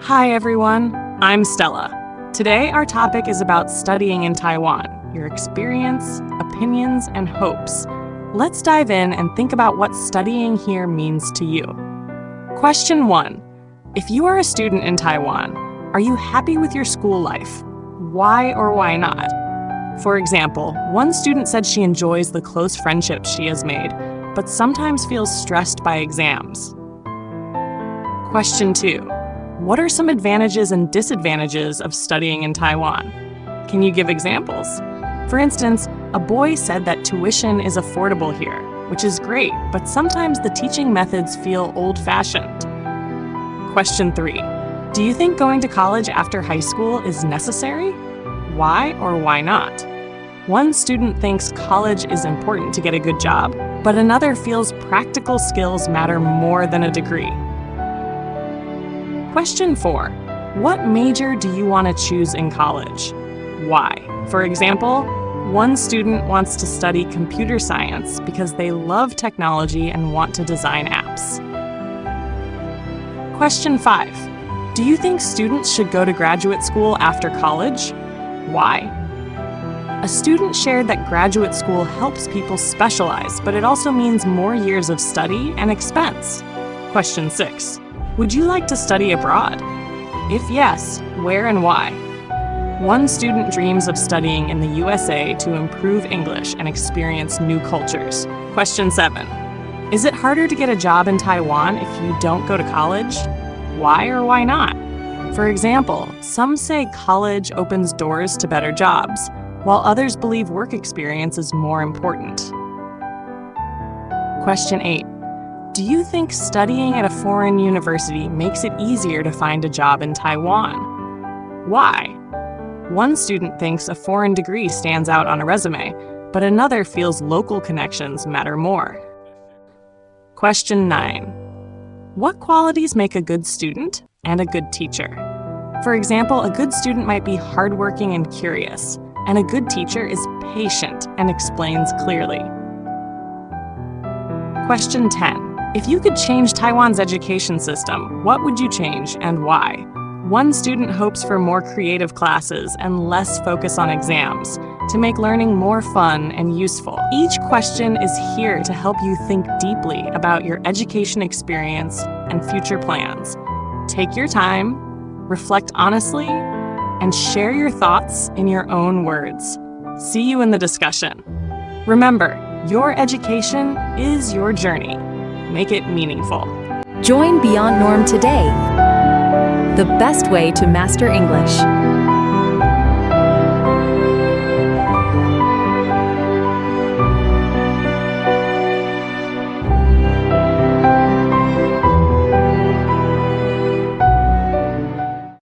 Hi everyone, I'm Stella. Today our topic is about studying in Taiwan, your experience, opinions, and hopes. Let's dive in and think about what studying here means to you. Question 1. If you are a student in Taiwan, are you happy with your school life? Why or why not? For example, one student said she enjoys the close friendships she has made, but sometimes feels stressed by exams. Question 2. What are some advantages and disadvantages of studying in Taiwan? Can you give examples? For instance, a boy said that tuition is affordable here, which is great, but sometimes the teaching methods feel old-fashioned. Question 3. Do you think going to college after high school is necessary? Why or why not? One student thinks college is important to get a good job, but another feels practical skills matter more than a degree. Question 4. What major do you want to choose in college? Why? For example, one student wants to study computer science because they love technology and want to design apps. Question 5. Do you think students should go to graduate school after college? Why? A student shared that graduate school helps people specialize, but it also means more years of study and expense. Question 6. Would you like to study abroad? If yes, where and why? One student dreams of studying in the USA to improve English and experience new cultures. Question 7. Is it harder to get a job in Taiwan if you don't go to college? Why or why not? For example, some say college opens doors to better jobs, while others believe work experience is more important. Question 8. Do you think studying at a foreign university makes it easier to find a job in Taiwan? Why? One student thinks a foreign degree stands out on a resume, but another feels local connections matter more. Question 9. What qualities make a good student and a good teacher? For example, a good student might be hardworking and curious, and a good teacher is patient and explains clearly. Question 10. If you could change Taiwan's education system, what would you change and why? One student hopes for more creative classes and less focus on exams to make learning more fun and useful. Each question is here to help you think deeply about your education experience and future plans. Take your time, reflect honestly, and share your thoughts in your own words. See you in the discussion. Remember, your education is your journey. Make it meaningful. Join Beyond Norm today, the best way to master English.